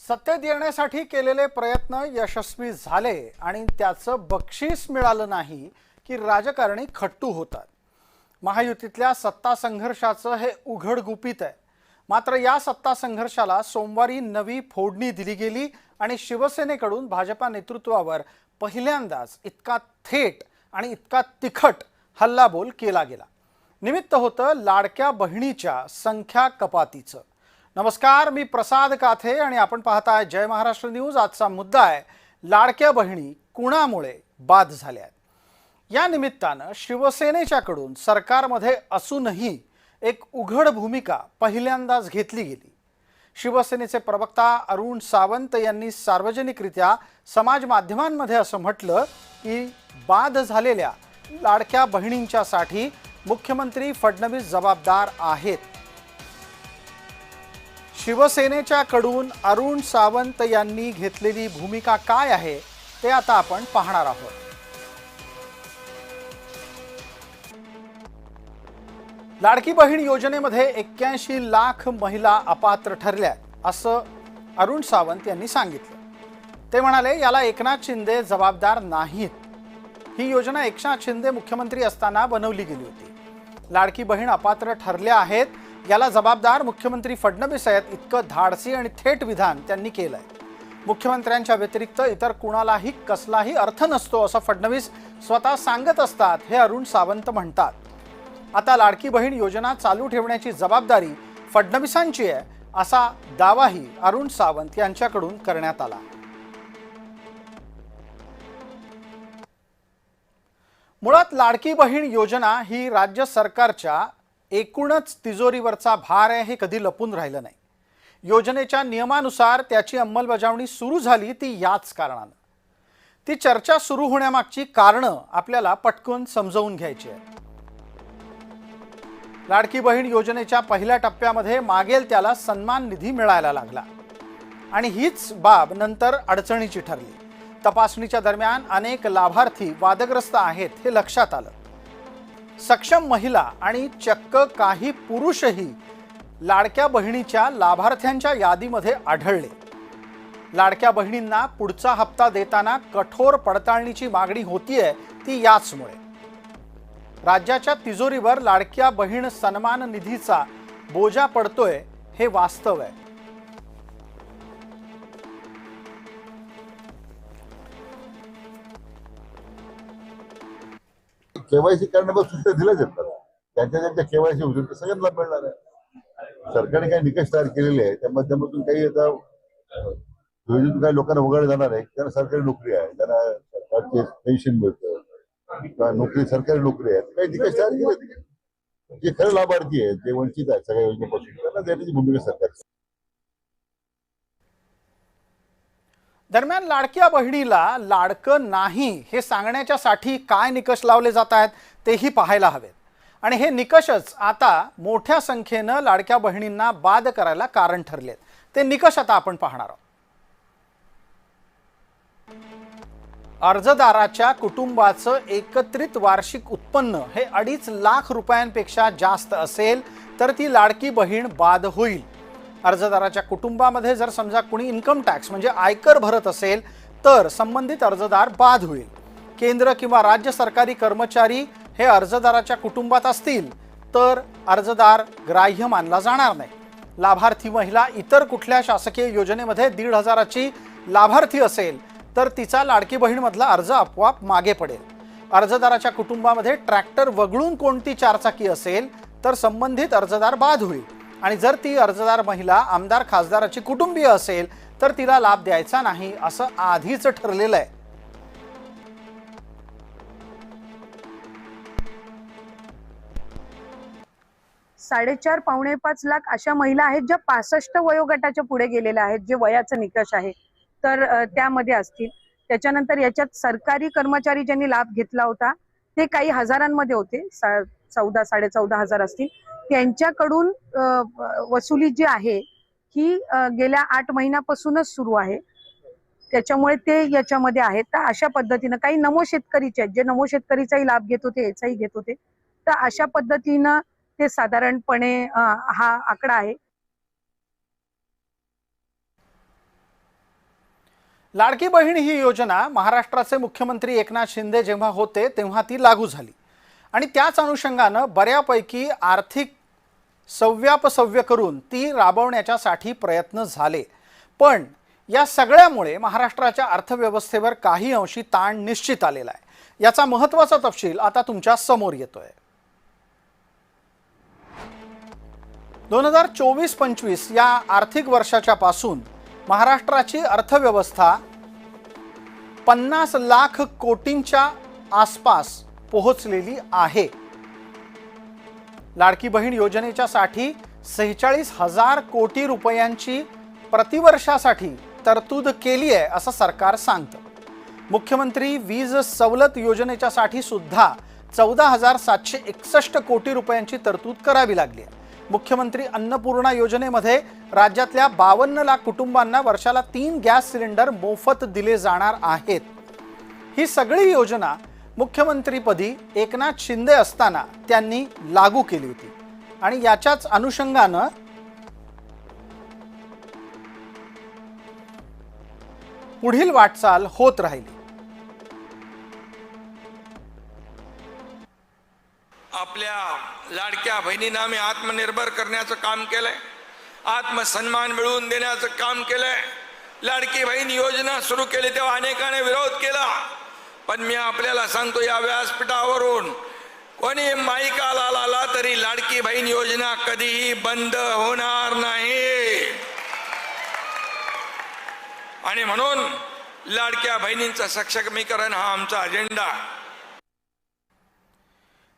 सत्तेत येण्यासाठी केलेले प्रयत्न यशस्वी झाले आणि त्याचं बक्षीस मिळालं नाही की राजकारणी खट्टू होतात। महायुतीतल्या सत्ता संघर्षाचं हे उघड गुपित आहे। मात्र या सत्ता संघर्षाला सोमवारी नवी फोडणी दिली गेली आणि शिवसेनेकडून भाजपा नेतृत्वावर पहिल्यांदाच इतका थेट आणि इतका तिखट हल्लाबोल केला गेला। निमित्त होतं लाडक्या बहिणीच्या संख्या कपातीचं। नमस्कार, मी प्रसाद काथे आणि आपण पाहताय जय महाराष्ट्र न्यूज। आजचा मुद्दा आहे लाडक्या बहिणी कुणामुळे बाद झाल्या। या निमित्तानं शिवसेनेच्याकडून सरकारमध्ये असूनही एक उघड भूमिका पहिल्यांदाच घेतली गेली। शिवसेनेचे प्रवक्ता अरुण सावंत यांनी सार्वजनिकरित्या समाज माध्यमांमध्ये असं म्हटलं की बाद झालेल्या लाडक्या बहिणींच्यासाठी मुख्यमंत्री फडणवीस जबाबदार आहेत। शिवसेनेच्याकडून अरुण सावंत यांनी घेतलेली भूमिका काय आहे ते आता आपण पाहणार आहोत। लाडकी बहीण योजनेमध्ये 81 लाख महिला अपात्र ठरल्या असं अरुण सावंत यांनी सांगितलं। ते म्हणाले याला एकनाथ शिंदे जबाबदार नाहीत। ही योजना एकनाथ शिंदे मुख्यमंत्री असताना बनवली गेली होती। लाडकी बहीण अपात्र ठरल्या आहेत याला जबाबदार मुख्यमंत्री फडणवीस आहेत, इतकं धाडसी आणि थेट विधान त्यांनी केलंय। मुख्यमंत्र्यांच्या व्यतिरिक्त इतर कुणालाही कसलाही अर्थ नसतो असं फडणवीस स्वतः सांगत असतात, हे अरुण सावंत म्हणतात। आता लाडकी बहीण योजना चालू ठेवण्याची जबाबदारी फडणवीसांची आहे असा दावाही अरुण सावंत यांच्याकडून करण्यात आला। मुळात लाडकी बहीण योजना ही राज्य सरकारच्या एकूणच तिजोरीवरचा भार आहे, हे कधी लपून राहिलं नाही। योजनेच्या नियमानुसार त्याची अंमलबजावणी सुरू झाली ती याच कारणानं। ती चर्चा सुरू होण्यामागची कारणं आपल्याला पटकन समजावून घ्यायची आहे। लाडकी बहीण योजनेच्या पहिल्या टप्प्यामध्ये मागेल त्याला सन्मान निधी मिळायला लागला आणि हीच बाब नंतर अडचणीची ठरली। तपासणीच्या दरम्यान अनेक लाभार्थी वादग्रस्त आहेत हे लक्षात आलं। सक्षम महिला आणि चक्क काही पुरुषही लाडक्या बहिणीच्या लाभार्थ्यांच्या यादीमध्ये आढळले। लाडक्या बहिणींना पुढचा हप्ता देताना कठोर पडताळणीची मागणी होतीये ती याचमुळे। राज्याच्या तिजोरीवर लाडक्या बहीण सन्मान निधीचा बोजा पडतोय हे वास्तव आहे। केवायसी करण्यापासून सुट्ट्या दिल्या जातात। त्यांच्या केवायसी होतील तर सगळ्यांना मिळणार आहे। सरकारने काही निकष तयार केलेले आहे, त्या माध्यमातून काही आता योजनेतून काही लोकांना वगळले जाणार आहे। त्यांना सरकारी नोकरी आहे, त्यांना सरकारचे पेन्शन मिळतं किंवा नोकरी सरकारी नोकरी आहे, काही निकष तयार केले। जे खरे लाभार्थी आहेत, जे वंचित आहेत सगळ्या योजनेपासून, त्यांना देण्याची भूमिका सरकारची। दरम्यान लाडक्या बहिणीला लाडकं नाही हे सांगण्याच्यासाठी काय निकष लावले जात आहेत तेही पाहायला हवेत आणि हे निकषच आता मोठ्या संख्येनं लाडक्या बहिणींना बाद करायला कारण ठरलेत। ते निकष आता आपण पाहणार आहोत। अर्जदाराच्या कुटुंबाचं एकत्रित वार्षिक उत्पन्न हे 2.5 लाख रुपयांपेक्षा जास्त असेल तर ती लाडकी बहीण बाद होईल। अर्जदाराच्या कुटुंबामध्ये जर समजा कुणी इन्कम टॅक्स म्हणजे आयकर भरत असेल तर संबंधित अर्जदार बाद होईल। केंद्र किंवा राज्य सरकारी कर्मचारी हे अर्जदाराच्या कुटुंबात असतील तर अर्जदार ग्राह्य मानला जाणार नाही। लाभार्थी महिला इतर कुठल्या शासकीय योजनेमध्ये 1,500ची लाभार्थी असेल तर तिचा लाडकी बहीणमधला अर्ज आपोआप मागे पडेल। अर्जदाराच्या कुटुंबामध्ये ट्रॅक्टर वगळून कोणती चारचाकी असेल तर संबंधित अर्जदार बाद होईल आणि जर ती अर्जदार महिला आमदार खासदाराची कुटुंबीय असेल तर तिला लाभ द्यायचा नाही असं आधीच ठरलेलं आहे। साडेचार पावणे 5 लाख अशा महिला आहेत ज्या 65 वयोगटाच्या पुढे गेलेल्या आहेत, जे वयाचा निकष आहे तर त्यामध्ये असतील। त्याच्यानंतर याच्यात सरकारी कर्मचारी ज्यांनी लाभ घेतला होता ते काही हजारांमध्ये होते, 14,000-14,500 असतील। त्यांच्याकडून वसुली जी आहे ही गेल्या 8 महिन्यापासूनच सुरू आहे, त्याच्यामुळे ते याच्यामध्ये आहेत। तर अशा पद्धतीनं काही नमो शेतकरीचे आहेत जे नमो शेतकरीचाही लाभ घेत होते, याचाही घेत होते, तर अशा पद्धतीनं ते साधारणपणे हा आकडा आहे। लाडकी बहीण ही योजना महाराष्ट्राचे मुख्यमंत्री एकनाथ शिंदे जेव्हा होते तेव्हा ती लागू झाली आणि त्याच अनुषंगानं बऱ्यापैकी आर्थिक सव्यापसव्य करून ती राबवण्याच्यासाठी प्रयत्न झाले। पण या सगळ्यामुळे महाराष्ट्राच्या अर्थव्यवस्थेवर काही अंशी ताण निश्चित आलेला आहे। याचा महत्त्वाचा तपशील आता तुमच्या समोर येतोय। 2024-25 या आर्थिक वर्षाच्या पासून महाराष्ट्राची अर्थव्यवस्था 50 लाख कोटींच्या आसपास पोहोचलेली आहे। लाडकी बहीण योजनेच्या साठी 46,000 कोटी रुपयांची प्रतिवर्षासाठी तरतूद केली आहे असं सरकार सांगतं। मुख्यमंत्री वीज सवलत योजनेच्या साठी सुद्धा 14,761 कोटी रुपयांची तरतूद करावी लागली आहे। मुख्यमंत्री अन्नपूर्णा योजनेमध्ये राज्यातल्या 52 लाख कुटुंबांना वर्षाला 3 गॅस सिलेंडर मोफत दिले जाणार आहेत। ही सगळी योजना मुख्यमंत्रीपदी एकनाथ शिंदे असताना त्यांनी लागू केली होती आणि याच्याच अनुषंगानं पुढील वाटचाल होत राहिली। आपल्या लाडक्या बहिणींना आम्ही आत्मनिर्भर करण्याचं काम केलंय, आत्मसन्मान मिळवून देण्याचं काम केलंय। लाडकी बहीण योजना सुरू केली तेव्हा अनेकांनी विरोध केला, पण मी आपल्याला सांगतो या व्यासपीठावरून कोणी माईकाला लाला तरी लाडकी बहीण योजना कधीही बंद होणार नाही। आणि म्हणून लाडक्या बहिणींचं सक्षमीकरण हा आमचा अजेंडा।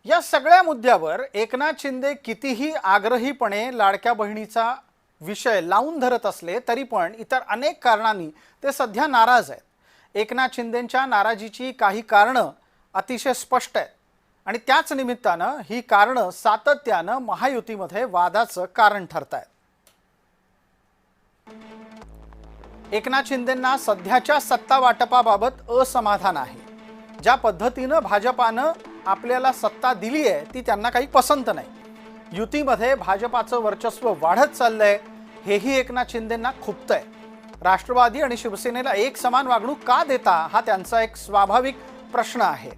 या सगळ्या मुद्द्यावर एकनाथ शिंदे कितीही आग्रहीपणे लाडक्या बहिणीचा विषय लावून धरत असले तरी पण इतर अनेक कारणांनी ते सध्या नाराज आहेत। एकनाथ शिंदेंच्या नाराजीची काही कारणं अतिशय स्पष्ट आहेत आणि त्याच निमित्तानं ही कारणं सातत्यानं महायुतीमध्ये वादाचं कारण ठरतायत। एकनाथ शिंदेंना सध्याच्या सत्ता वाटपाबाबत असमाधान आहे। ज्या पद्धतीनं भाजपानं आपल्याला सत्ता दिली आहे ती त्यांना काही पसंत नाही। युतीमध्ये भाजपाचं वर्चस्व वाढत चाललंय हेही एकनाथ शिंदेंना खुपतंय। राष्ट्रवादी आणि शिवसेनेला एक समान वागणूक का देता हा त्यांचा एक स्वाभाविक प्रश्न आहे।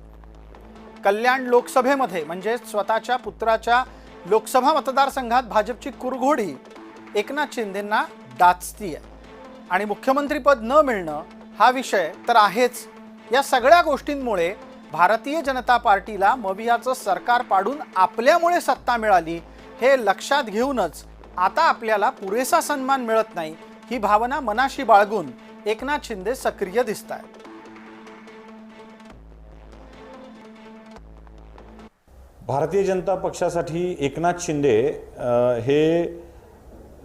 कल्याण लोकसभेमध्ये म्हणजे स्वतःच्या पुत्राच्या लोकसभा मतदारसंघात भाजपची कुरघोडी एकनाथ शिंदेंना डाचतीये आणि मुख्यमंत्रीपद न मिळणं हा विषय तर आहेच। या सगळ्या गोष्टींमुळे भारतीय जनता पार्टीला मवियाचं सरकार पाडून आपल्यामुळे सत्ता मिळाली हे लक्षात घेऊनच आता आपल्याला पुरेसा सन्मान मिळत नाही ही भावना मनाशी बाळगून एकनाथ शिंदे सक्रिय दिसतायत। भारतीय जनता पक्षासाठी एकनाथ शिंदे हे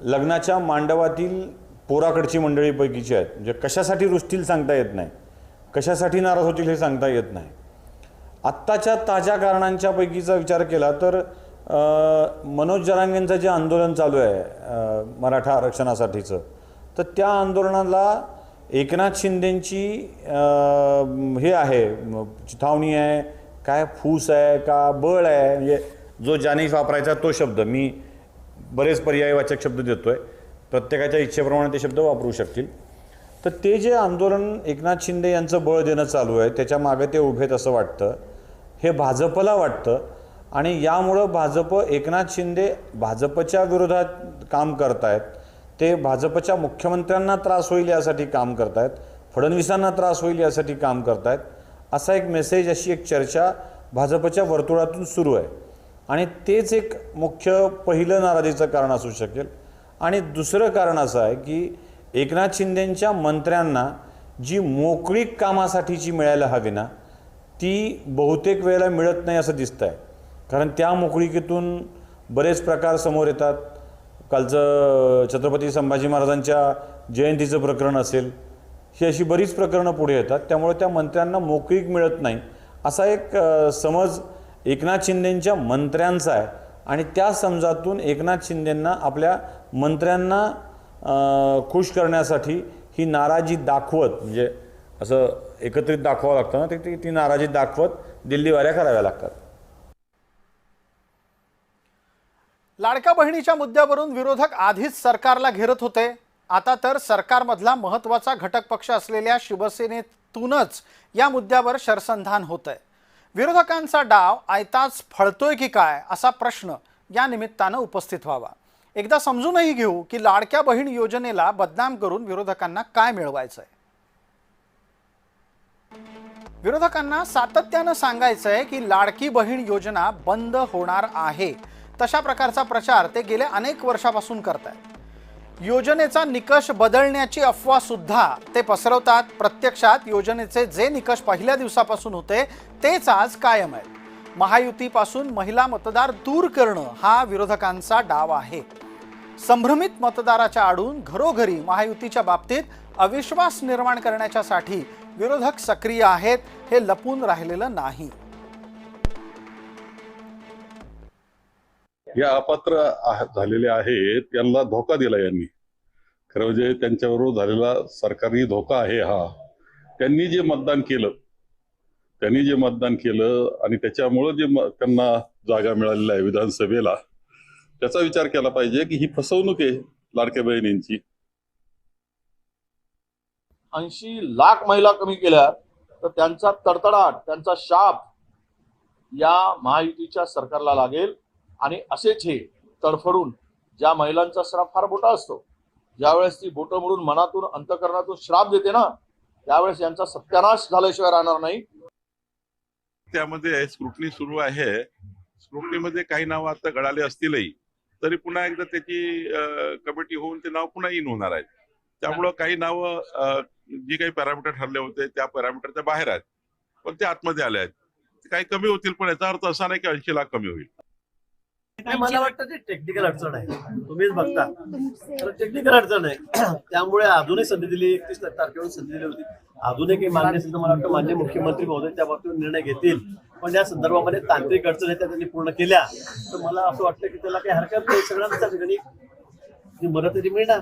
लग्नाच्या मांडवातील पोराकडची मंडळीपैकीचे आहेत। म्हणजे कशासाठी रुसतील सांगता येत नाही, कशासाठी नाराज होतील हे सांगता येत नाही। आत्ताच्या ताज्या कारणांच्या पैकीचा विचार केला तर मनोज जरांगेंचं जे आंदोलन चालू आहे मराठा आरक्षणासाठीचं, तर त्या आंदोलनाला एकनाथ शिंदेंची हे आहे चिथावणी आहे काय, फूस आहे का बळ आहे, म्हणजे जो ज्याने वापरायचा तो शब्द, मी बरेच पर्यायवाचक शब्द देतोय, प्रत्येकाच्या इच्छेप्रमाणे ते शब्द वापरू शकतील। तर ते जे आंदोलन एकनाथ शिंदे यांचं बळ देणं चालू आहे त्याच्या मागे ते उभेत असं वाटतं, हे भाजपला वाटतं आणि यामुळं भाजप एकनाथ शिंदे भाजपच्या विरोधात काम करतायत, ते भाजपच्या मुख्यमंत्र्यांना त्रास होईल यासाठी काम करतायत, फडणवीसांना त्रास होईल यासाठी काम करतायत, असा एक मेसेज, अशी एक चर्चा भाजपच्या वर्तुळातून सुरू आहे आणि तेच एक मुख्य पहिलं नाराजीचं कारण असू शकेल। आणि दुसरं कारण असं आहे की एकनाथ शिंदेंच्या मंत्र्यांना जी मोकळीक कामासाठीची मिळायला हवी ना ती बहुतेक वेळेला मिळत नाही असं दिसतंय, कारण त्या मोकळीकीतून बरेच प्रकार समोर येतात। कालचं छत्रपती संभाजी महाराजांच्या जयंतीचं प्रकरण असेल, ही अशी बरीच प्रकरणं पुढे येतात, त्यामुळे त्या मंत्र्यांना मोकळीक मिळत नाही असा एक समज एकनाथ शिंदेंच्या मंत्र्यांचा आहे आणि त्या समजातून एकनाथ शिंदेंना आपल्या मंत्र्यांना खुश करण्यासाठी ही नाराजी दाखवत, म्हणजे असं एकत्रित दाखवावं लागतं ना, ती नाराजी दाखवत दिल्लीवाऱ्या कराव्या लागतात। लाडक्या बहिणीच्या मुद्द्यावरून विरोधक आधीच सरकारला घेरत होते। आता तर सरकारमधला महत्त्वाचा घटक पक्ष असलेल्या शिवसेनेतूनच या मुद्द्यावर शरसंधान होत आहे. विरोधकांचा डाव आयताच फळतोय की काय असा प्रश्न या निमित्तानं उपस्थित व्हावा. एकदा समजूनही घेऊ की लाडक्या बहीण योजनेला बदनाम करून विरोधकांना काय मिळवायचंय. विरोधकांना सातत्यानं सांगायचंय की लाडकी बहीण योजना बंद होणार आहे. तशा प्रकारचा प्रचार ते गेल्या अनेक वर्षापासून करतायत. योजनेचा निकष बदलण्याची अफवा सुद्धा ते पसरवतात. प्रत्यक्षात योजनेचे जे निकष पहिल्या दिवसापासून होते तेच आज कायम आहेत. महायुतीपासून महिला मतदार दूर करणं हा विरोधकांचा डाव आहे. संभ्रमित मतदाराच्या आडून घरोघरी महायुतीच्या बाबतीत अविश्वास निर्माण करण्यासाठी विरोधक सक्रिय आहेत. हे लपून राहिलेलं नाही. या अपात्र झालेले आहेत त्यांना धोका दिला यांनी. खरं म्हणजे त्यांच्याबरोबर झालेला सरकारी धोका आहे हा. त्यांनी जे मतदान केलं आणि त्याच्यामुळं जे त्यांना जागा मिळालेल्या आहे विधानसभेला, त्याचा विचार केला पाहिजे की ही फसवणूक आहे लाडक्या बहिणींची. 80 लाख महिला कमी केल्या तर त्यांचा तडतडाट, त्यांचा शाप या महायुतीच्या सरकारला लागेल. आणि असेच हे तडफडून ज्या महिलांचा श्राप फार मोठा असतो, ज्यावेळेस ती बोटं मोडून मनातून अंतःकरणातून श्राप देते ना, त्यावेळेस यांचा सत्यानाश झाल्याशिवाय राहणार नाही. त्यामध्ये स्क्रुटनी सुरू आहे. स्क्रुटनीमध्ये काही नावं आता गळाले असतीलही तरी पुन्हा एकदा त्याची कमिटी होऊन ते नाव पुन्हा इन होणार आहेत. त्यामुळं काही नावं जी काही पॅरामीटर ठरले होते त्या पॅरामीटरच्या बाहेर आहेत, पण ते आतमध्ये आले आहेत. काही कमी होतील, पण याचा अर्थ असा नाही की 80 लाख कमी होईल. मला वाटतं ते टेक्निकल अडचण आहे. तुम्हीच बघता टेक्निकल अडचण आहे. त्यामुळे अजूनही संधी दिली, 31 तारखेवर संधी दिली होती. अजूनही काही मान्य असेल तर मला वाटतं मान्य मुख्यमंत्री महोदय त्या बाबतीत निर्णय घेतील. पण या संदर्भामध्ये तांत्रिक अडचणी त्या त्यांनी पूर्ण केल्या तर मला असं वाटतं की त्याला काही हरकत नाही. सगळ्यांना त्या ठिकाणी जी मदत ती मिळणार.